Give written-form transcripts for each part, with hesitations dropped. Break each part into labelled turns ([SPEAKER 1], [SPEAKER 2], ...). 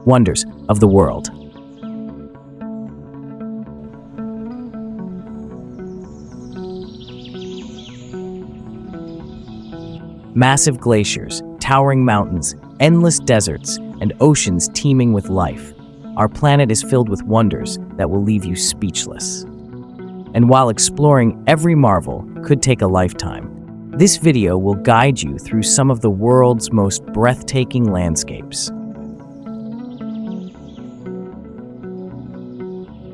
[SPEAKER 1] Wonders of the world. Massive glaciers, towering mountains, endless deserts, and oceans teeming with life. Our planet is filled with wonders that will leave you speechless. And while exploring every marvel could take a lifetime, this video will guide you through some of the world's most breathtaking landscapes.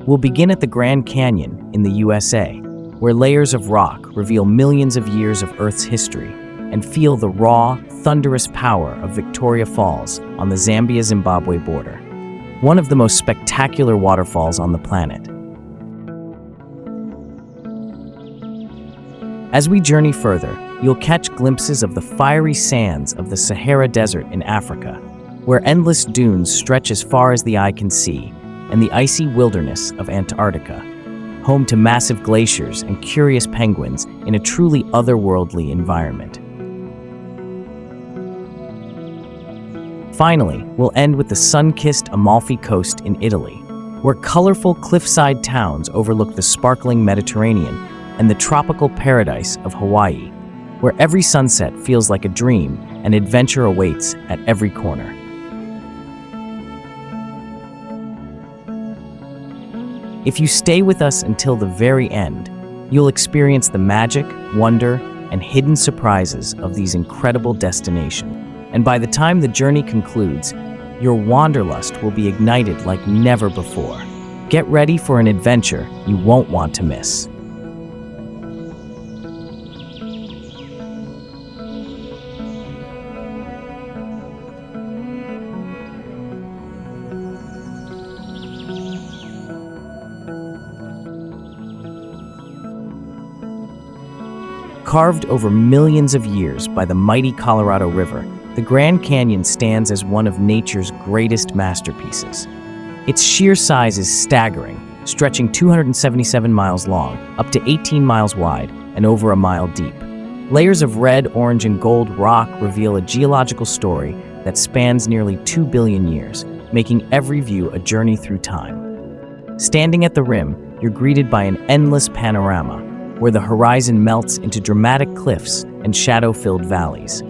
[SPEAKER 1] We'll begin at the Grand Canyon in the USA, where layers of rock reveal millions of years of Earth's history, and feel the raw, thunderous power of Victoria Falls on the Zambia-Zimbabwe border, one of the most spectacular waterfalls on the planet. As we journey further, you'll catch glimpses of the fiery sands of the Sahara Desert in Africa, where endless dunes stretch as far as the eye can see, and the icy wilderness of Antarctica, home to massive glaciers and curious penguins in a truly otherworldly environment. Finally, we'll end with the sun-kissed Amalfi coast in Italy, where colorful cliffside towns overlook the sparkling Mediterranean and the tropical paradise of Hawaii, where every sunset feels like a dream and adventure awaits at every corner. If you stay with us until the very end, you'll experience the magic, wonder, and hidden surprises of these incredible destinations. And by the time the journey concludes, your wanderlust will be ignited like never before. Get ready for an adventure you won't want to miss. Carved over millions of years by the mighty Colorado River, the Grand Canyon stands as one of nature's greatest masterpieces. Its sheer size is staggering, stretching 277 miles long, up to 18 miles wide, and over a mile deep. Layers of red, orange, and gold rock reveal a geological story that spans nearly 2 billion years, making every view a journey through time. Standing at the rim, you're greeted by an endless panorama, where the horizon melts into dramatic cliffs and shadow-filled valleys.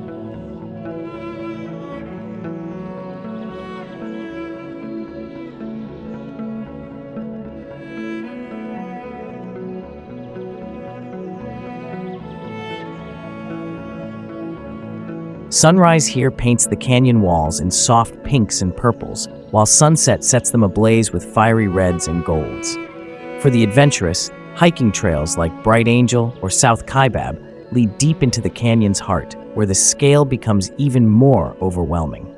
[SPEAKER 1] Sunrise here paints the canyon walls in soft pinks and purples, while sunset sets them ablaze with fiery reds and golds. For the adventurous, hiking trails like Bright Angel or South Kaibab lead deep into the canyon's heart, where the scale becomes even more overwhelming.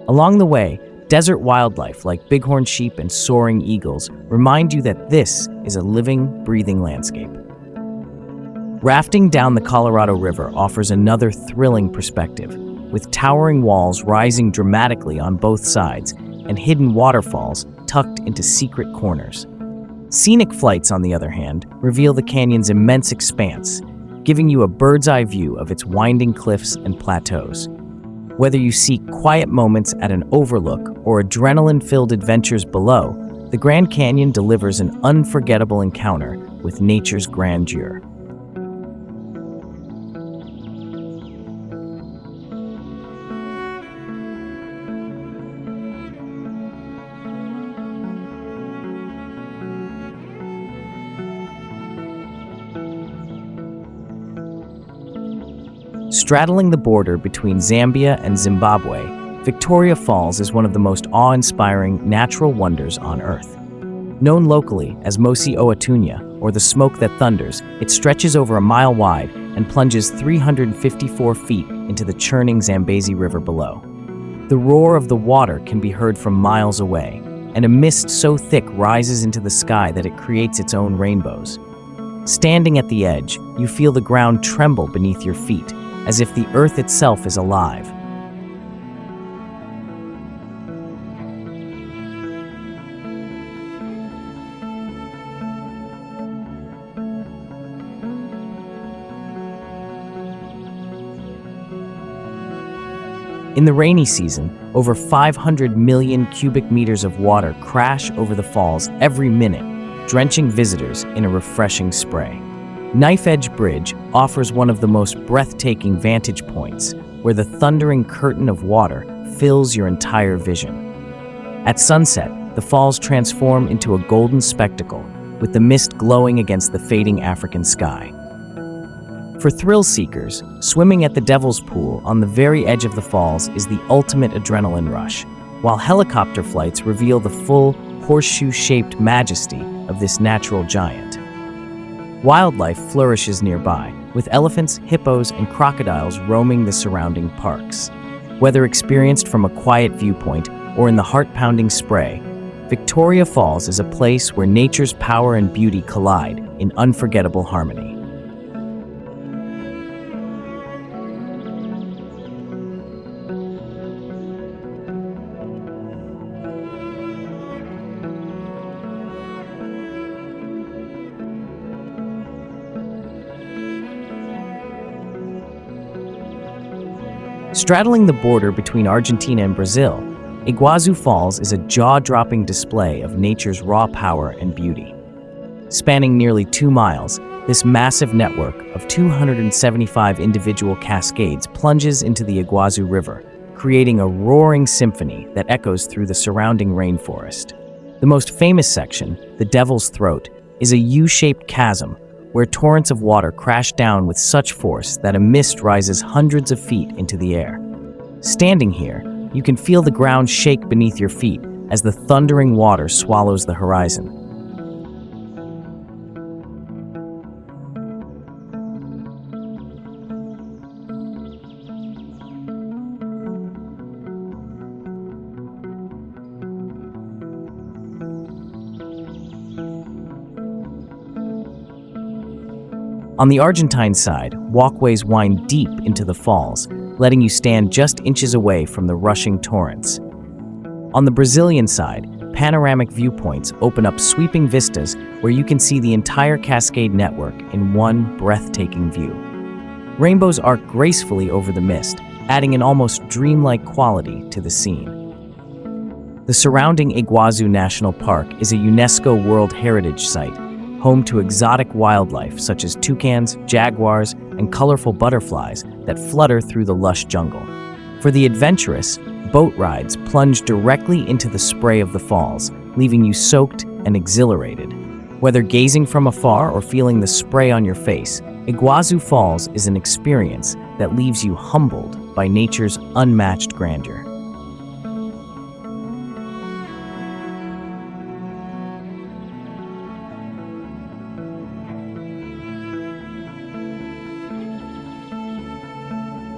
[SPEAKER 1] Along the way, desert wildlife like bighorn sheep and soaring eagles remind you that this is a living, breathing landscape. Rafting down the Colorado River offers another thrilling perspective, with towering walls rising dramatically on both sides and hidden waterfalls tucked into secret corners. Scenic flights, on the other hand, reveal the canyon's immense expanse, giving you a bird's-eye view of its winding cliffs and plateaus. Whether you seek quiet moments at an overlook or adrenaline-filled adventures below, the Grand Canyon delivers an unforgettable encounter with nature's grandeur. Straddling the border between Zambia and Zimbabwe, Victoria Falls is one of the most awe-inspiring natural wonders on Earth. Known locally as Mosi Oatunya, or the smoke that thunders, it stretches over a mile wide and plunges 354 feet into the churning Zambezi River below. The roar of the water can be heard from miles away, and a mist so thick rises into the sky that it creates its own rainbows. Standing at the edge, you feel the ground tremble beneath your feet, as if the earth itself is alive. In the rainy season, over 500 million cubic meters of water crash over the falls every minute, drenching visitors in a refreshing spray. Knife Edge Bridge offers one of the most breathtaking vantage points, where the thundering curtain of water fills your entire vision. At sunset, the falls transform into a golden spectacle, with the mist glowing against the fading African sky. For thrill seekers, swimming at the Devil's Pool on the very edge of the falls is the ultimate adrenaline rush, while helicopter flights reveal the full, horseshoe-shaped majesty of this natural giant. Wildlife flourishes nearby, with elephants, hippos, and crocodiles roaming the surrounding parks. Whether experienced from a quiet viewpoint or in the heart-pounding spray, Victoria Falls is a place where nature's power and beauty collide in unforgettable harmony. Straddling the border between Argentina and Brazil, Iguazu Falls is a jaw-dropping display of nature's raw power and beauty. Spanning nearly 2 miles, this massive network of 275 individual cascades plunges into the Iguazu River, creating a roaring symphony that echoes through the surrounding rainforest. The most famous section, the Devil's Throat, is a U-shaped chasm where torrents of water crash down with such force that a mist rises hundreds of feet into the air. Standing here, you can feel the ground shake beneath your feet as the thundering water swallows the horizon. On the Argentine side, walkways wind deep into the falls, letting you stand just inches away from the rushing torrents. On the Brazilian side, panoramic viewpoints open up sweeping vistas where you can see the entire cascade network in one breathtaking view. Rainbows arc gracefully over the mist, adding an almost dreamlike quality to the scene. The surrounding Iguazu National Park is a UNESCO World Heritage Site, home to exotic wildlife such as toucans, jaguars, and colorful butterflies that flutter through the lush jungle. For the adventurous, boat rides plunge directly into the spray of the falls, leaving you soaked and exhilarated. Whether gazing from afar or feeling the spray on your face, Iguazu Falls is an experience that leaves you humbled by nature's unmatched grandeur.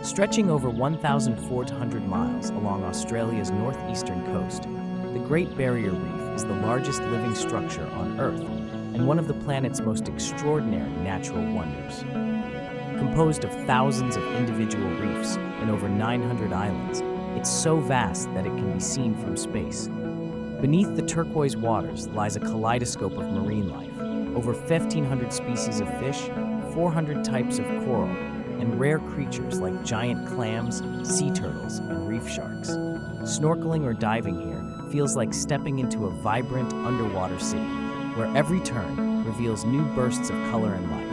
[SPEAKER 1] Stretching over 1,400 miles along Australia's northeastern coast, the Great Barrier Reef is the largest living structure on Earth and one of the planet's most extraordinary natural wonders. Composed of thousands of individual reefs and over 900 islands, it's so vast that it can be seen from space. Beneath the turquoise waters lies a kaleidoscope of marine life, over 1,500 species of fish, 400 types of coral, and rare creatures like giant clams, sea turtles, and reef sharks. Snorkeling or diving here feels like stepping into a vibrant underwater city, where every turn reveals new bursts of color and life.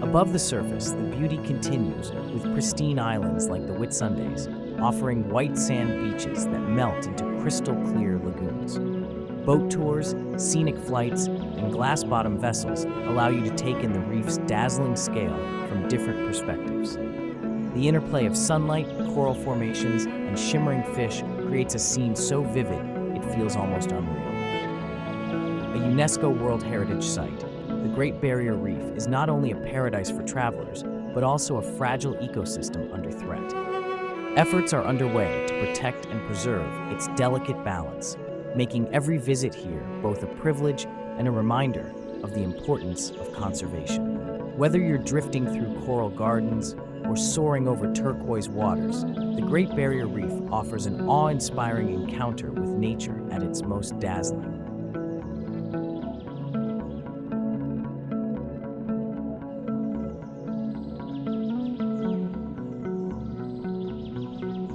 [SPEAKER 1] Above the surface, the beauty continues with pristine islands like the Whitsundays, offering white sand beaches that melt into crystal-clear lagoons. Boat tours, scenic flights, and glass-bottom vessels allow you to take in the reef's dazzling scale from different perspectives. The interplay of sunlight, coral formations, and shimmering fish creates a scene so vivid it feels almost unreal. A UNESCO World Heritage Site, the Great Barrier Reef is not only a paradise for travelers, but also a fragile ecosystem under threat. Efforts are underway to protect and preserve its delicate balance, making every visit here both a privilege and a reminder of the importance of conservation. Whether you're drifting through coral gardens, or soaring over turquoise waters, the Great Barrier Reef offers an awe-inspiring encounter with nature at its most dazzling.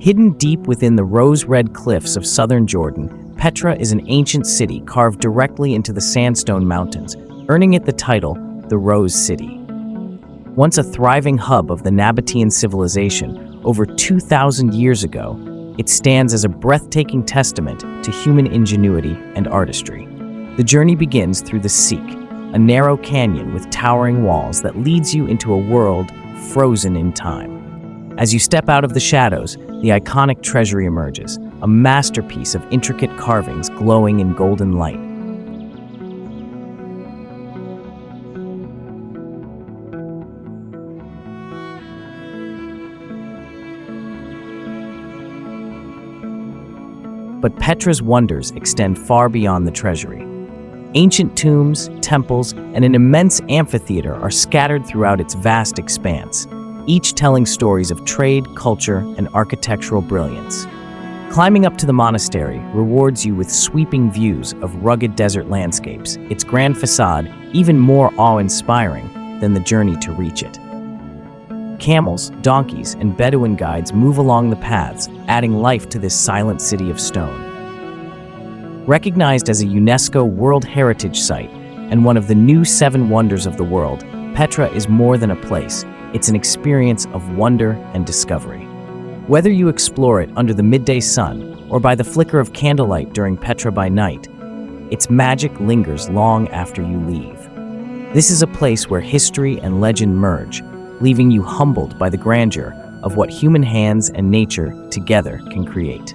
[SPEAKER 1] Hidden deep within the rose-red cliffs of southern Jordan, Petra is an ancient city carved directly into the sandstone mountains, earning it the title, the Rose City. Once a thriving hub of the Nabatean civilization, over 2,000 years ago, it stands as a breathtaking testament to human ingenuity and artistry. The journey begins through the Seek, a narrow canyon with towering walls that leads you into a world frozen in time. As you step out of the shadows, the iconic treasury emerges, a masterpiece of intricate carvings glowing in golden light. But Petra's wonders extend far beyond the treasury. Ancient tombs, temples, and an immense amphitheater are scattered throughout its vast expanse, each telling stories of trade, culture, and architectural brilliance. Climbing up to the monastery rewards you with sweeping views of rugged desert landscapes, its grand facade even more awe-inspiring than the journey to reach it. Camels, donkeys, and Bedouin guides move along the paths, adding life to this silent city of stone. Recognized as a UNESCO World Heritage Site and one of the new 7 wonders of the world, Petra is more than a place. It's an experience of wonder and discovery. Whether you explore it under the midday sun or by the flicker of candlelight during Petra by night, its magic lingers long after you leave. This is a place where history and legend merge, leaving you humbled by the grandeur of what human hands and nature together can create.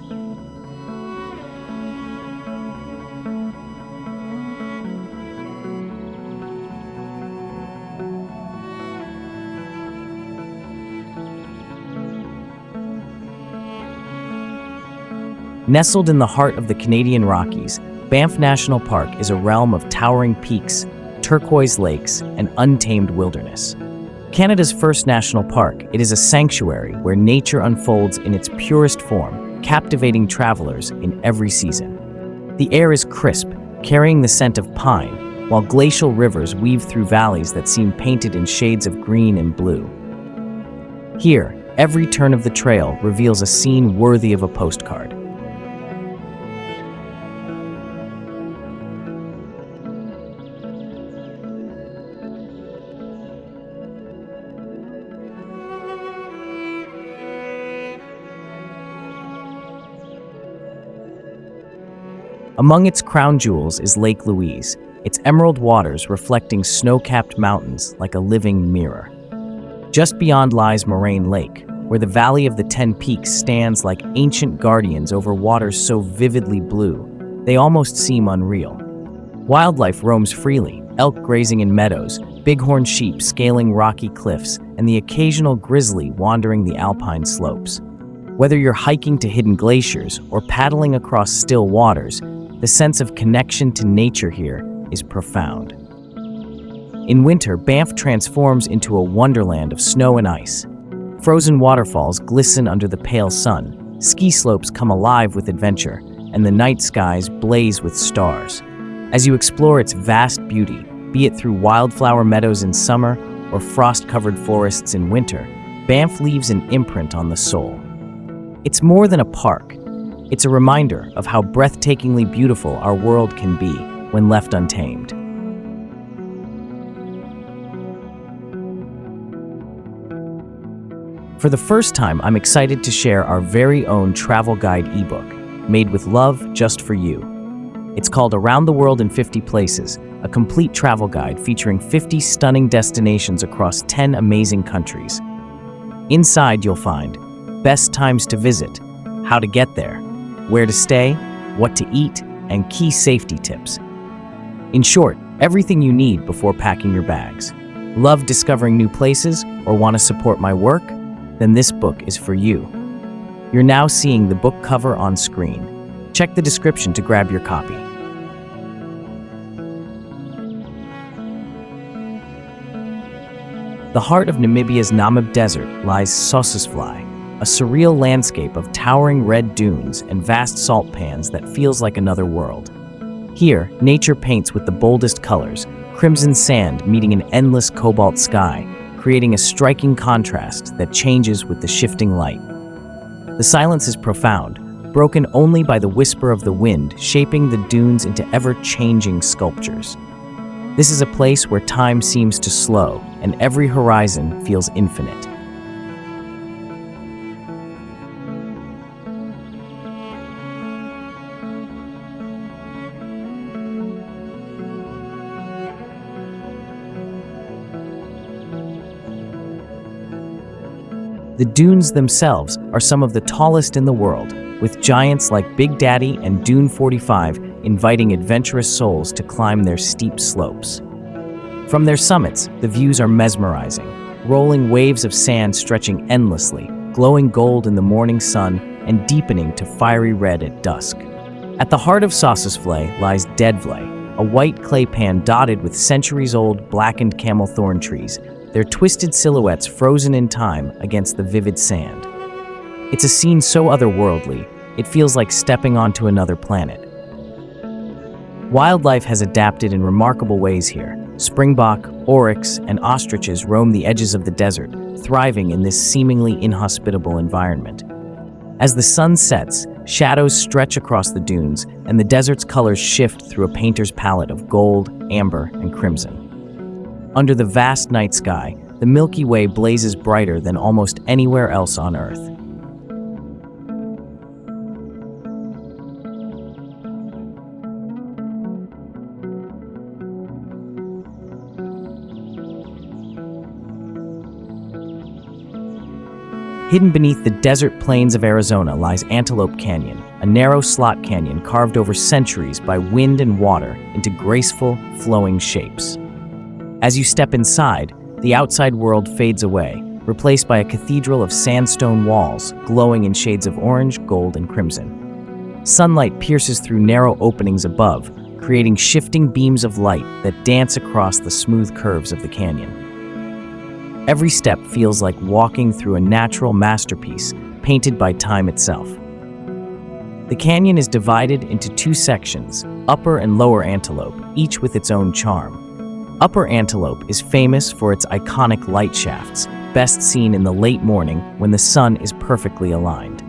[SPEAKER 1] Nestled in the heart of the Canadian Rockies, Banff National Park is a realm of towering peaks, turquoise lakes, and untamed wilderness. Canada's first national park, it is a sanctuary where nature unfolds in its purest form, captivating travelers in every season. The air is crisp, carrying the scent of pine, while glacial rivers weave through valleys that seem painted in shades of green and blue. Here, every turn of the trail reveals a scene worthy of a postcard. Among its crown jewels is Lake Louise, its emerald waters reflecting snow-capped mountains like a living mirror. Just beyond lies Moraine Lake, where the Valley of the 10 Peaks stands like ancient guardians over waters so vividly blue, they almost seem unreal. Wildlife roams freely, elk grazing in meadows, bighorn sheep scaling rocky cliffs, and the occasional grizzly wandering the alpine slopes. Whether you're hiking to hidden glaciers or paddling across still waters, the sense of connection to nature here is profound. In winter, Banff transforms into a wonderland of snow and ice. Frozen waterfalls glisten under the pale sun, ski slopes come alive with adventure, and the night skies blaze with stars. As you explore its vast beauty, be it through wildflower meadows in summer or frost-covered forests in winter, Banff leaves an imprint on the soul. It's more than a park. It's a reminder of how breathtakingly beautiful our world can be when left untamed. For the first time, I'm excited to share our very own travel guide ebook, made with love just for you. It's called Around the World in 50 Places, a complete travel guide featuring 50 stunning destinations across 10 amazing countries. Inside, you'll find best times to visit, how to get there, where to stay, what to eat, and key safety tips. In short, everything you need before packing your bags. Love discovering new places or want to support my work? Then this book is for you. You're now seeing the book cover on screen. Check the description to grab your copy. The heart of Namibia's Namib Desert lies Sossusvlei, a surreal landscape of towering red dunes and vast salt pans that feels like another world. Here, nature paints with the boldest colors, crimson sand meeting an endless cobalt sky, creating a striking contrast that changes with the shifting light. The silence is profound, broken only by the whisper of the wind shaping the dunes into ever-changing sculptures. This is a place where time seems to slow and every horizon feels infinite. The dunes themselves are some of the tallest in the world, with giants like Big Daddy and Dune 45 inviting adventurous souls to climb their steep slopes. From their summits, the views are mesmerizing, rolling waves of sand stretching endlessly, glowing gold in the morning sun and deepening to fiery red at dusk. At the heart of Sossusvlei lies Deadvlei, a white clay pan dotted with centuries-old blackened camel thorn trees, their twisted silhouettes frozen in time against the vivid sand. It's a scene so otherworldly, it feels like stepping onto another planet. Wildlife has adapted in remarkable ways here. Springbok, oryx, and ostriches roam the edges of the desert, thriving in this seemingly inhospitable environment. As the sun sets, shadows stretch across the dunes, and the desert's colors shift through a painter's palette of gold, amber, and crimson. Under the vast night sky, the Milky Way blazes brighter than almost anywhere else on Earth. Hidden beneath the desert plains of Arizona lies Antelope Canyon, a narrow slot canyon carved over centuries by wind and water into graceful, flowing shapes. As you step inside, the outside world fades away, replaced by a cathedral of sandstone walls glowing in shades of orange, gold, and crimson. Sunlight pierces through narrow openings above, creating shifting beams of light that dance across the smooth curves of the canyon. Every step feels like walking through a natural masterpiece painted by time itself. The canyon is divided into two sections, Upper and Lower Antelope, each with its own charm. Upper Antelope is famous for its iconic light shafts, best seen in the late morning when the sun is perfectly aligned.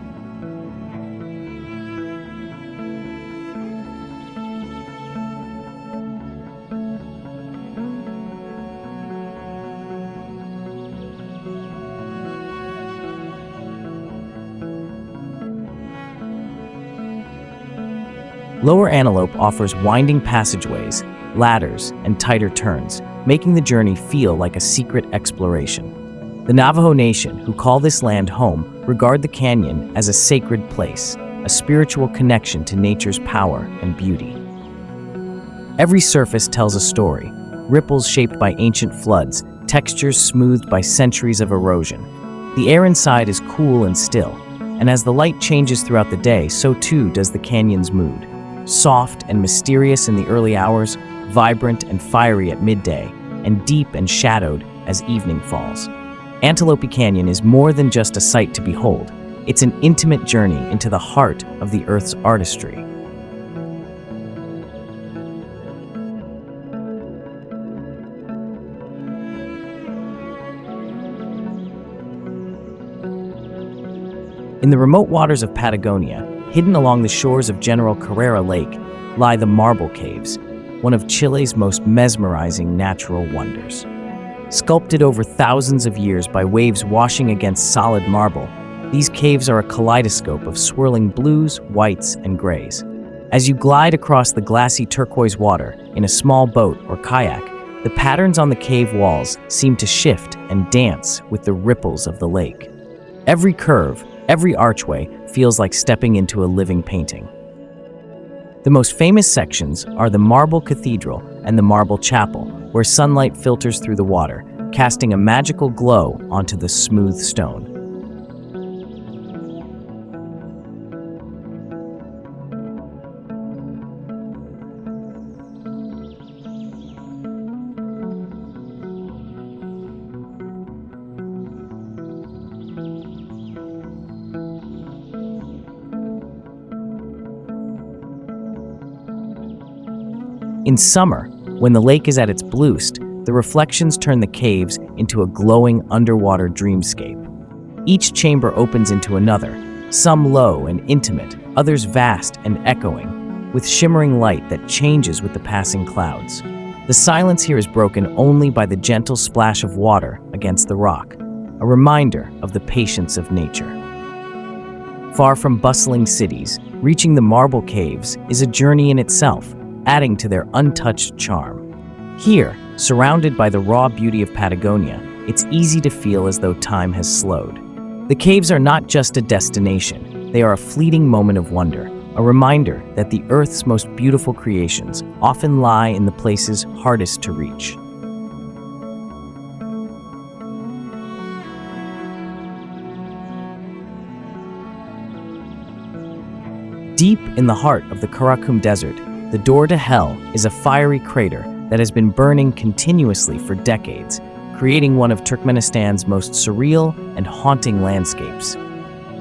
[SPEAKER 1] Lower Antelope offers winding passageways, ladders, and tighter turns, making the journey feel like a secret exploration. The Navajo Nation, who call this land home, regard the canyon as a sacred place, a spiritual connection to nature's power and beauty. Every surface tells a story, ripples shaped by ancient floods, textures smoothed by centuries of erosion. The air inside is cool and still, and as the light changes throughout the day, so too does the canyon's mood. Soft and mysterious in the early hours, vibrant and fiery at midday, and deep and shadowed as evening falls. Antelope Canyon is more than just a sight to behold. It's an intimate journey into the heart of the Earth's artistry. In the remote waters of Patagonia, hidden along the shores of General Carrera Lake, lie the Marble Caves, one of Chile's most mesmerizing natural wonders. Sculpted over thousands of years by waves washing against solid marble, these caves are a kaleidoscope of swirling blues, whites, and grays. As you glide across the glassy turquoise water in a small boat or kayak, the patterns on the cave walls seem to shift and dance with the ripples of the lake. Every curve, every archway feels like stepping into a living painting. The most famous sections are the Marble Cathedral and the Marble Chapel, where sunlight filters through the water, casting a magical glow onto the smooth stone. In summer, when the lake is at its bluest, the reflections turn the caves into a glowing underwater dreamscape. Each chamber opens into another, some low and intimate, others vast and echoing, with shimmering light that changes with the passing clouds. The silence here is broken only by the gentle splash of water against the rock, a reminder of the patience of nature. Far from bustling cities, reaching the marble caves is a journey in itself, adding to their untouched charm. Here, surrounded by the raw beauty of Patagonia, it's easy to feel as though time has slowed. The caves are not just a destination, they are a fleeting moment of wonder, a reminder that the Earth's most beautiful creations often lie in the places hardest to reach. Deep in the heart of the Karakum Desert, the door to hell is a fiery crater that has been burning continuously for decades, creating one of Turkmenistan's most surreal and haunting landscapes.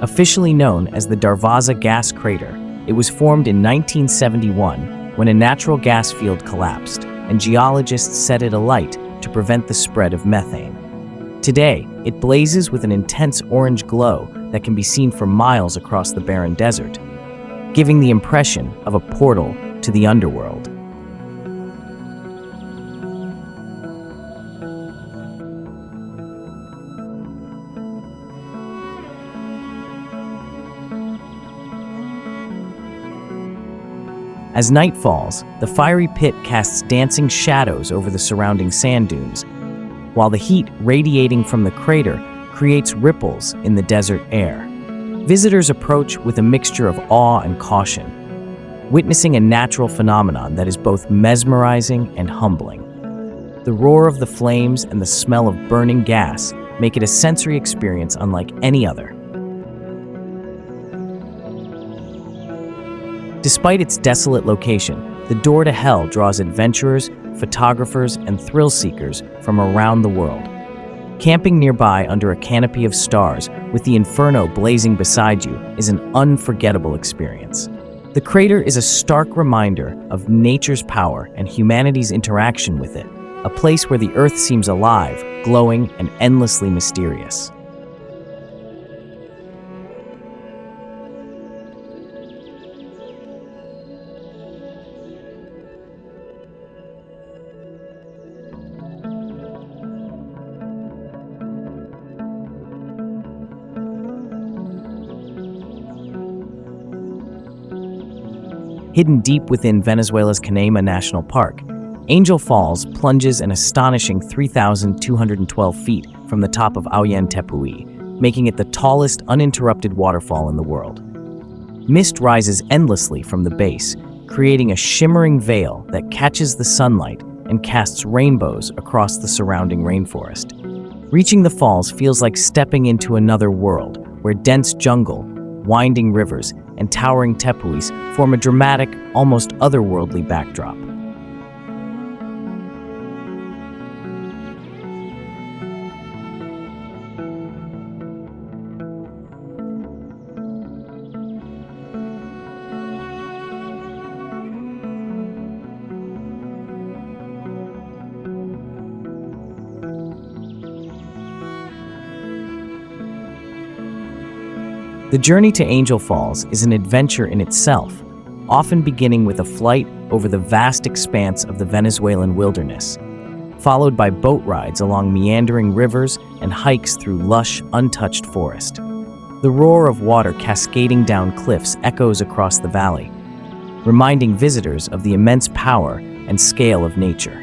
[SPEAKER 1] Officially known as the Darvaza gas crater, it was formed in 1971 when a natural gas field collapsed, and geologists set it alight to prevent the spread of methane. Today, it blazes with an intense orange glow that can be seen for miles across the barren desert, giving the impression of a portal to the underworld. As night falls, the fiery pit casts dancing shadows over the surrounding sand dunes, while the heat radiating from the crater creates ripples in the desert air. Visitors approach with a mixture of awe and caution, witnessing a natural phenomenon that is both mesmerizing and humbling. The roar of the flames and the smell of burning gas make it a sensory experience unlike any other. Despite its desolate location, the door to hell draws adventurers, photographers, and thrill seekers from around the world. Camping nearby under a canopy of stars with the inferno blazing beside you is an unforgettable experience. The crater is a stark reminder of nature's power and humanity's interaction with it, a place where the earth seems alive, glowing, and endlessly mysterious. Hidden deep within Venezuela's Canaima National Park, Angel Falls plunges an astonishing 3,212 feet from the top of Auyen Tepui, making it the tallest uninterrupted waterfall in the world. Mist rises endlessly from the base, creating a shimmering veil that catches the sunlight and casts rainbows across the surrounding rainforest. Reaching the falls feels like stepping into another world, where dense jungle, winding rivers, and towering tepuis form a dramatic, almost otherworldly backdrop. The journey to Angel Falls is an adventure in itself, often beginning with a flight over the vast expanse of the Venezuelan wilderness, followed by boat rides along meandering rivers and hikes through lush, untouched forest. The roar of water cascading down cliffs echoes across the valley, reminding visitors of the immense power and scale of nature.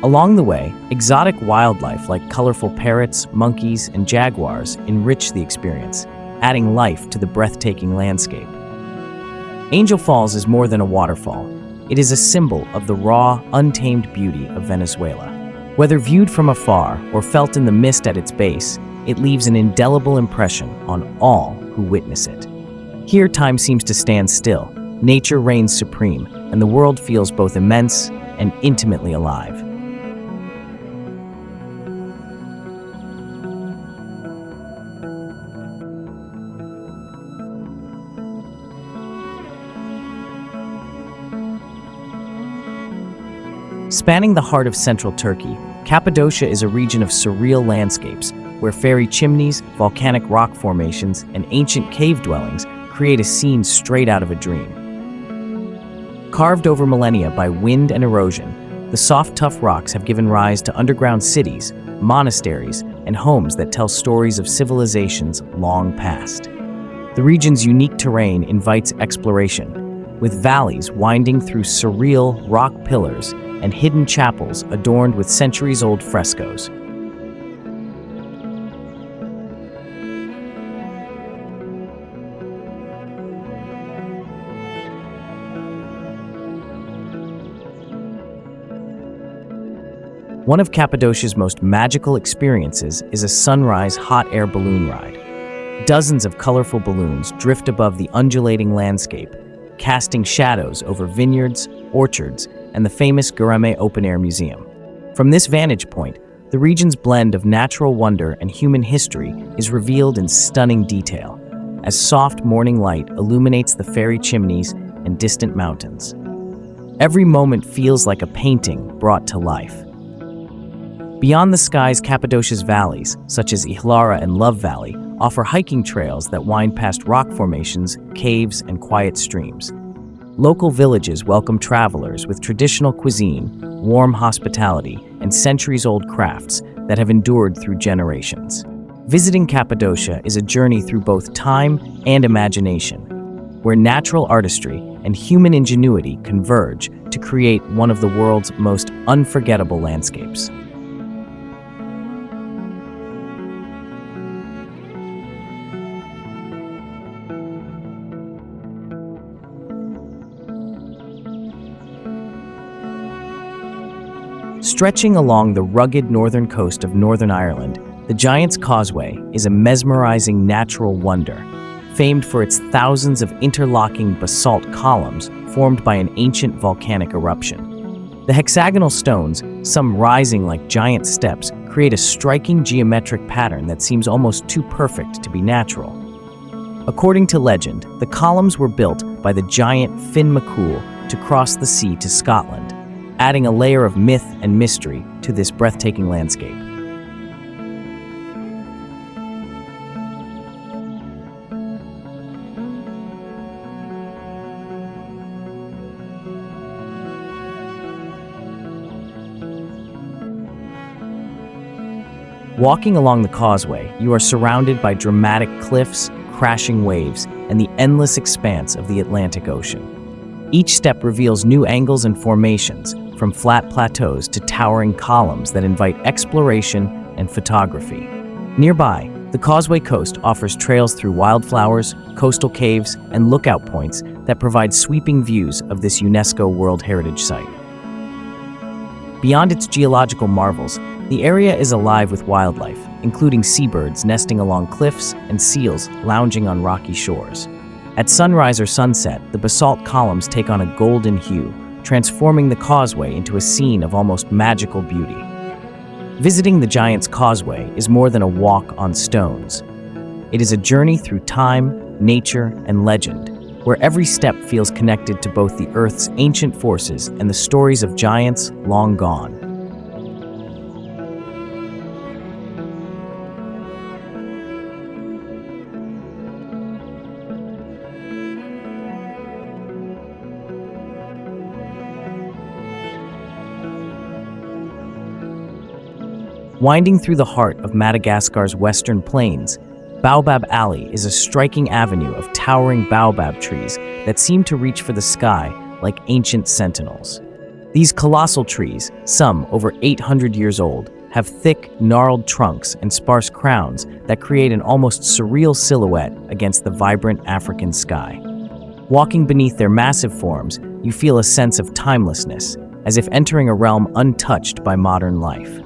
[SPEAKER 1] Along the way, exotic wildlife like colorful parrots, monkeys, and jaguars enrich the experience, adding life to the breathtaking landscape. Angel Falls is more than a waterfall. It is a symbol of the raw, untamed beauty of Venezuela. Whether viewed from afar or felt in the mist at its base, it leaves an indelible impression on all who witness it. Here, time seems to stand still, nature reigns supreme, and the world feels both immense and intimately alive. Spanning the heart of central Turkey, Cappadocia is a region of surreal landscapes where fairy chimneys, volcanic rock formations, and ancient cave dwellings create a scene straight out of a dream. Carved over millennia by wind and erosion, the soft, tough rocks have given rise to underground cities, monasteries, and homes that tell stories of civilizations long past. The region's unique terrain invites exploration, with valleys winding through surreal rock pillars and hidden chapels adorned with centuries-old frescoes. One of Cappadocia's most magical experiences is a sunrise hot air balloon ride. Dozens of colorful balloons drift above the undulating landscape, casting shadows over vineyards, orchards, and the famous Gurame Open-Air Museum. From this vantage point, the region's blend of natural wonder and human history is revealed in stunning detail, as soft morning light illuminates the fairy chimneys and distant mountains. Every moment feels like a painting brought to life. Beyond the skies, Cappadocia's valleys, such as Ihlara and Love Valley, offer hiking trails that wind past rock formations, caves, and quiet streams. Local villages welcome travelers with traditional cuisine, warm hospitality, and centuries-old crafts that have endured through generations. Visiting Cappadocia is a journey through both time and imagination, where natural artistry and human ingenuity converge to create one of the world's most unforgettable landscapes. Stretching along the rugged northern coast of Northern Ireland, the Giant's Causeway is a mesmerizing natural wonder, famed for its thousands of interlocking basalt columns formed by an ancient volcanic eruption. The hexagonal stones, some rising like giant steps, create a striking geometric pattern that seems almost too perfect to be natural. According to legend, the columns were built by the giant Finn McCool to cross the sea to Scotland, adding a layer of myth and mystery to this breathtaking landscape. Walking along the causeway, you are surrounded by dramatic cliffs, crashing waves, and the endless expanse of the Atlantic Ocean. Each step reveals new angles and formations, from flat plateaus to towering columns that invite exploration and photography. Nearby, the Causeway Coast offers trails through wildflowers, coastal caves, and lookout points that provide sweeping views of this UNESCO World Heritage Site. Beyond its geological marvels, the area is alive with wildlife, including seabirds nesting along cliffs and seals lounging on rocky shores. At sunrise or sunset, the basalt columns take on a golden hue, transforming the causeway into a scene of almost magical beauty. Visiting the Giant's Causeway is more than a walk on stones. It is a journey through time, nature, and legend, where every step feels connected to both the Earth's ancient forces and the stories of giants long gone. Winding through the heart of Madagascar's western plains, Baobab Alley is a striking avenue of towering baobab trees that seem to reach for the sky like ancient sentinels. These colossal trees, some over 800 years old, have thick, gnarled trunks and sparse crowns that create an almost surreal silhouette against the vibrant African sky. Walking beneath their massive forms, you feel a sense of timelessness, as if entering a realm untouched by modern life.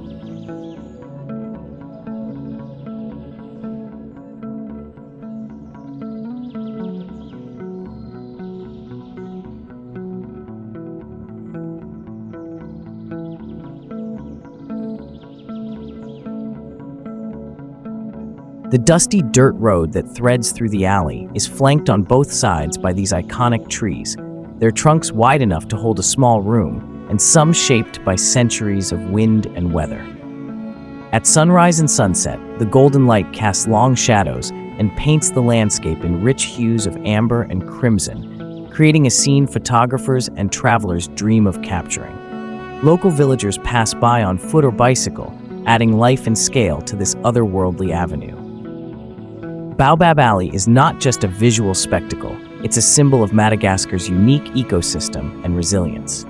[SPEAKER 1] The dusty dirt road that threads through the alley is flanked on both sides by these iconic trees, their trunks wide enough to hold a small room, and some shaped by centuries of wind and weather. At sunrise and sunset, the golden light casts long shadows and paints the landscape in rich hues of amber and crimson, creating a scene photographers and travelers dream of capturing. Local villagers pass by on foot or bicycle, adding life and scale to this otherworldly avenue. Baobab Alley is not just a visual spectacle, it's a symbol of Madagascar's unique ecosystem and resilience.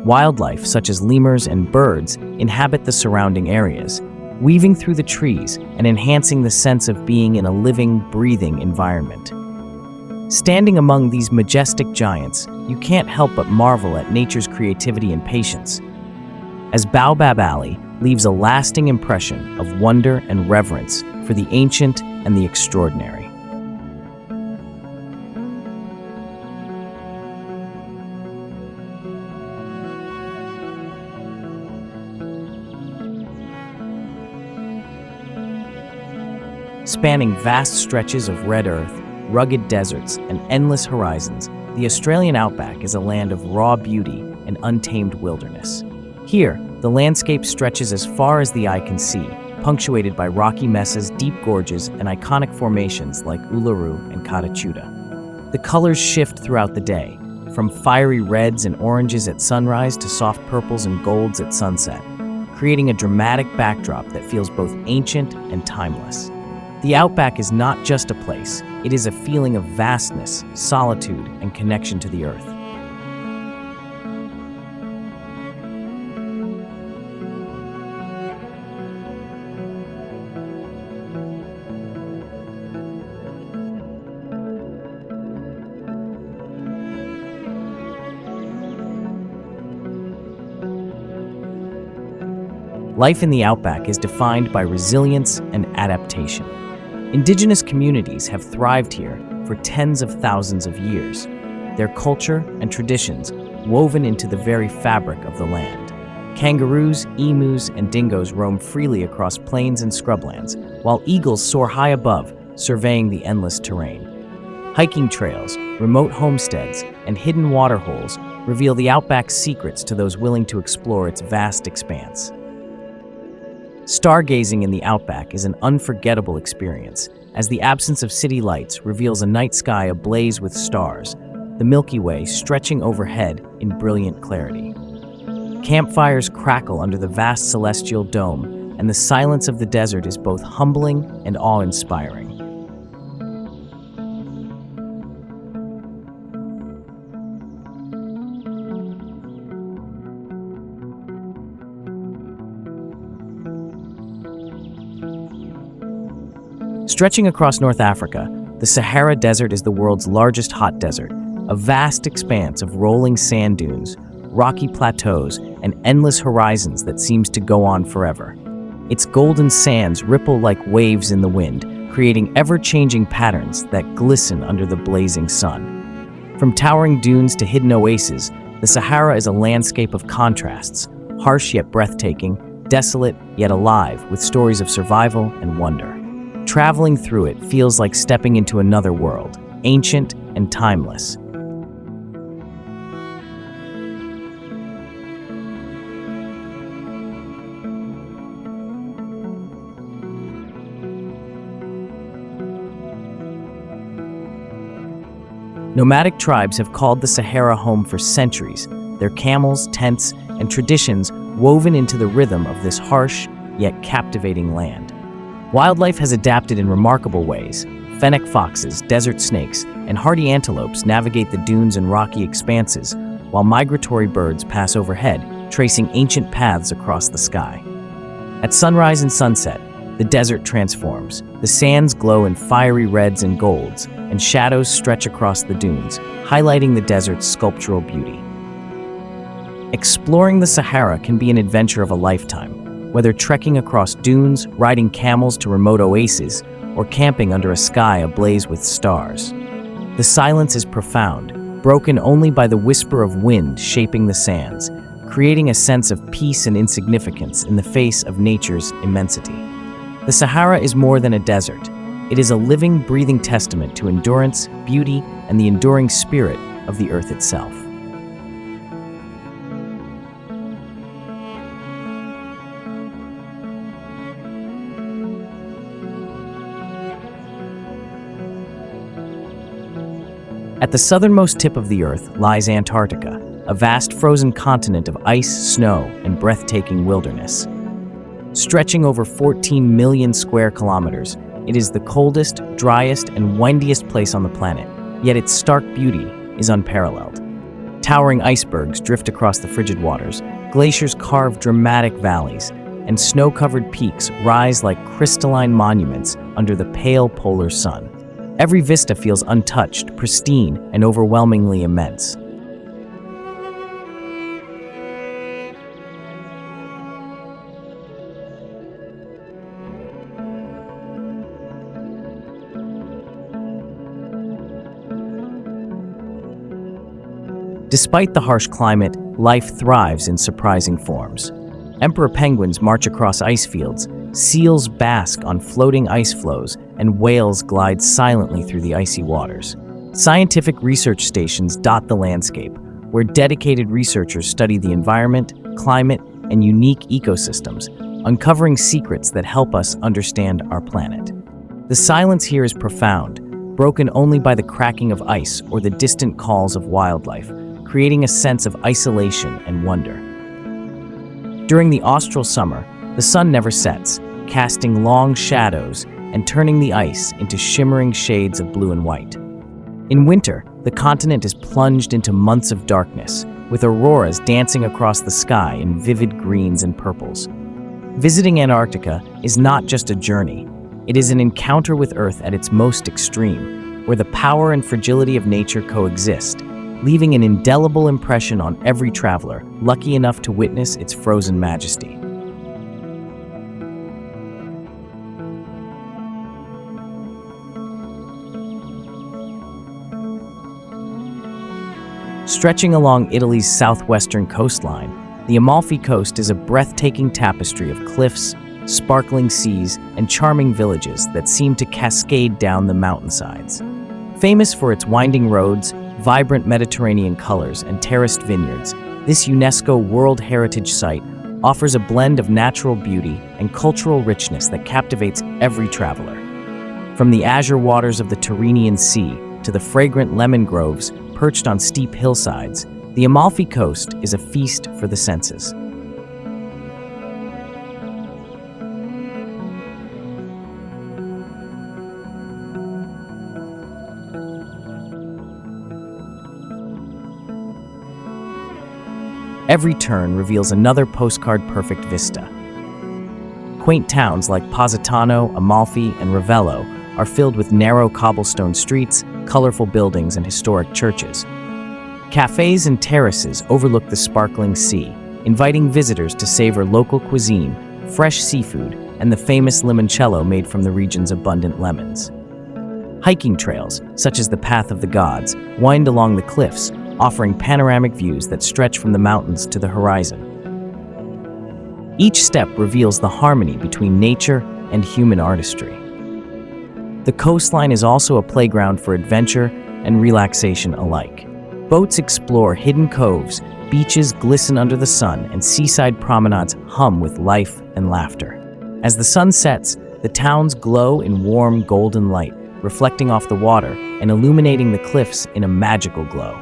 [SPEAKER 1] Wildlife, such as lemurs and birds, inhabit the surrounding areas, weaving through the trees and enhancing the sense of being in a living, breathing environment. Standing among these majestic giants, you can't help but marvel at nature's creativity and patience, as Baobab Alley leaves a lasting impression of wonder and reverence for the ancient and the extraordinary. Spanning vast stretches of red earth, rugged deserts, and endless horizons, the Australian outback is a land of raw beauty and untamed wilderness. Here, the landscape stretches as far as the eye can see, punctuated by rocky mesas, deep gorges, and iconic formations like Uluru and Cappadocia. The colors shift throughout the day, from fiery reds and oranges at sunrise to soft purples and golds at sunset, creating a dramatic backdrop that feels both ancient and timeless. The outback is not just a place, it is a feeling of vastness, solitude, and connection to the earth. Life in the outback is defined by resilience and adaptation. Indigenous communities have thrived here for tens of thousands of years, their culture and traditions woven into the very fabric of the land. Kangaroos, emus, and dingoes roam freely across plains and scrublands, while eagles soar high above, surveying the endless terrain. Hiking trails, remote homesteads, and hidden waterholes reveal the outback's secrets to those willing to explore its vast expanse. Stargazing in the outback is an unforgettable experience, as the absence of city lights reveals a night sky ablaze with stars, the Milky Way stretching overhead in brilliant clarity. Campfires crackle under the vast celestial dome, and the silence of the desert is both humbling and awe-inspiring. Stretching across North Africa, the Sahara Desert is the world's largest hot desert, a vast expanse of rolling sand dunes, rocky plateaus, and endless horizons that seems to go on forever. Its golden sands ripple like waves in the wind, creating ever-changing patterns that glisten under the blazing sun. From towering dunes to hidden oases, the Sahara is a landscape of contrasts, harsh yet breathtaking, desolate yet alive with stories of survival and wonder. Traveling through it feels like stepping into another world, ancient and timeless. Nomadic tribes have called the Sahara home for centuries, their camels, tents, and traditions woven into the rhythm of this harsh yet captivating land. Wildlife has adapted in remarkable ways. Fennec foxes, desert snakes, and hardy antelopes navigate the dunes and rocky expanses, while migratory birds pass overhead, tracing ancient paths across the sky. At sunrise and sunset, the desert transforms. The sands glow in fiery reds and golds, and shadows stretch across the dunes, highlighting the desert's sculptural beauty. Exploring the Sahara can be an adventure of a lifetime. Whether trekking across dunes, riding camels to remote oases, or camping under a sky ablaze with stars. The silence is profound, broken only by the whisper of wind shaping the sands, creating a sense of peace and insignificance in the face of nature's immensity. The Sahara is more than a desert. It is a living, breathing testament to endurance, beauty, and the enduring spirit of the earth itself. At the southernmost tip of the Earth lies Antarctica, a vast frozen continent of ice, snow, and breathtaking wilderness. Stretching over 14 million square kilometers, it is the coldest, driest, and windiest place on the planet, yet its stark beauty is unparalleled. Towering icebergs drift across the frigid waters, glaciers carve dramatic valleys, and snow-covered peaks rise like crystalline monuments under the pale polar sun. Every vista feels untouched, pristine, and overwhelmingly immense. Despite the harsh climate, life thrives in surprising forms. Emperor penguins march across ice fields, seals bask on floating ice floes, and whales glide silently through the icy waters. Scientific research stations dot the landscape, where dedicated researchers study the environment, climate, and unique ecosystems, uncovering secrets that help us understand our planet. The silence here is profound, broken only by the cracking of ice or the distant calls of wildlife, creating a sense of isolation and wonder. During the austral summer, the sun never sets, casting long shadows and turning the ice into shimmering shades of blue and white. In winter, the continent is plunged into months of darkness, with auroras dancing across the sky in vivid greens and purples. Visiting Antarctica is not just a journey, it is an encounter with Earth at its most extreme, where the power and fragility of nature coexist, leaving an indelible impression on every traveler lucky enough to witness its frozen majesty. Stretching along Italy's southwestern coastline, the Amalfi Coast is a breathtaking tapestry of cliffs, sparkling seas, and charming villages that seem to cascade down the mountainsides. Famous for its winding roads, vibrant Mediterranean colors, and terraced vineyards, this UNESCO World Heritage Site offers a blend of natural beauty and cultural richness that captivates every traveler. From the azure waters of the Tyrrhenian Sea to the fragrant lemon groves perched on steep hillsides, the Amalfi Coast is a feast for the senses. Every turn reveals another postcard-perfect vista. Quaint towns like Positano, Amalfi, and Ravello are filled with narrow cobblestone streets, colorful buildings, and historic churches. Cafes and terraces overlook the sparkling sea, inviting visitors to savor local cuisine, fresh seafood, and the famous limoncello made from the region's abundant lemons. Hiking trails, such as the Path of the Gods, wind along the cliffs, offering panoramic views that stretch from the mountains to the horizon. Each step reveals the harmony between nature and human artistry. The coastline is also a playground for adventure and relaxation alike. Boats explore hidden coves, beaches glisten under the sun, and seaside promenades hum with life and laughter. As the sun sets, the towns glow in warm golden light, reflecting off the water and illuminating the cliffs in a magical glow.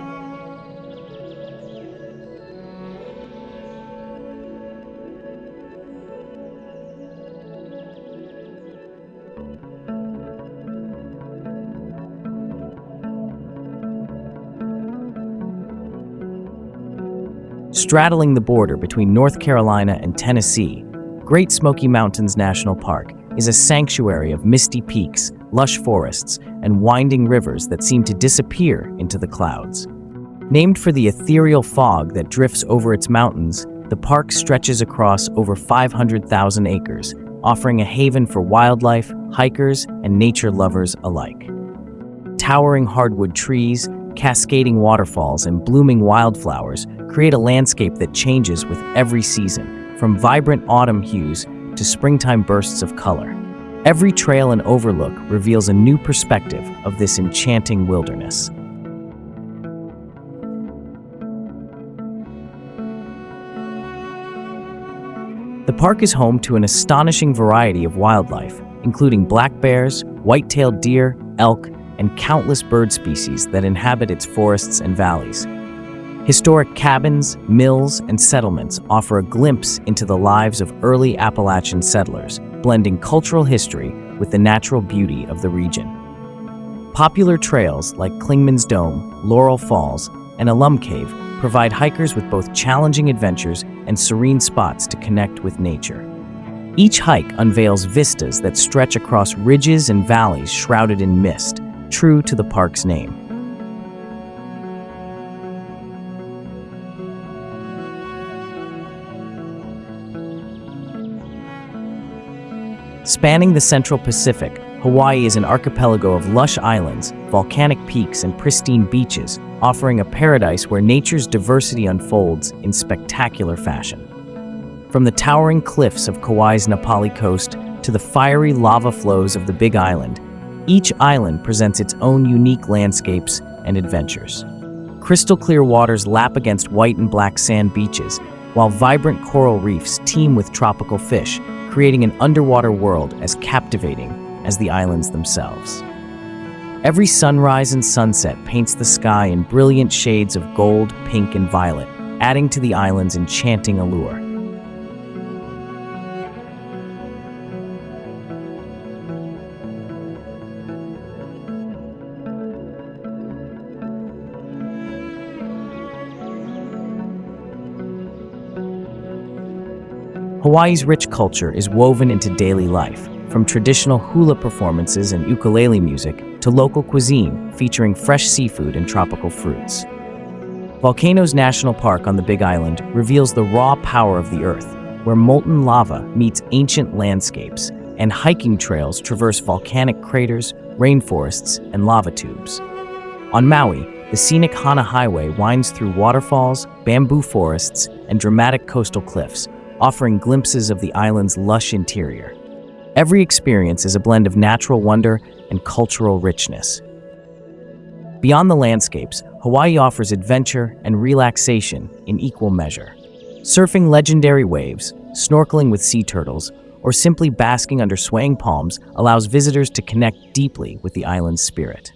[SPEAKER 1] Straddling the border between North Carolina and Tennessee, Great Smoky Mountains National Park is a sanctuary of misty peaks, lush forests, and winding rivers that seem to disappear into the clouds. Named for the ethereal fog that drifts over its mountains, the park stretches across over 500,000 acres, offering a haven for wildlife, hikers, and nature lovers alike. Towering hardwood trees, cascading waterfalls, and blooming wildflowers create a landscape that changes with every season, from vibrant autumn hues to springtime bursts of color. Every trail and overlook reveals a new perspective of this enchanting wilderness. The park is home to an astonishing variety of wildlife, including black bears, white-tailed deer, elk, and countless bird species that inhabit its forests and valleys. Historic cabins, mills, and settlements offer a glimpse into the lives of early Appalachian settlers, blending cultural history with the natural beauty of the region. Popular trails like Clingman's Dome, Laurel Falls, and Alum Cave provide hikers with both challenging adventures and serene spots to connect with nature. Each hike unveils vistas that stretch across ridges and valleys shrouded in mist, true to the park's name. Spanning the Central Pacific, Hawaii is an archipelago of lush islands, volcanic peaks, and pristine beaches, offering a paradise where nature's diversity unfolds in spectacular fashion. From the towering cliffs of Kauai's Napali coast to the fiery lava flows of the Big Island, each island presents its own unique landscapes and adventures. Crystal-clear waters lap against white and black sand beaches, while vibrant coral reefs teem with tropical fish, creating an underwater world as captivating as the islands themselves. Every sunrise and sunset paints the sky in brilliant shades of gold, pink, and violet, adding to the island's enchanting allure. Hawaii's rich culture is woven into daily life, from traditional hula performances and ukulele music to local cuisine featuring fresh seafood and tropical fruits. Volcanoes National Park on the Big Island reveals the raw power of the earth, where molten lava meets ancient landscapes, and hiking trails traverse volcanic craters, rainforests, and lava tubes. On Maui, the scenic Hana Highway winds through waterfalls, bamboo forests, and dramatic coastal cliffs, offering glimpses of the island's lush interior. Every experience is a blend of natural wonder and cultural richness. Beyond the landscapes, Hawaii offers adventure and relaxation in equal measure. Surfing legendary waves, snorkeling with sea turtles, or simply basking under swaying palms allows visitors to connect deeply with the island's spirit.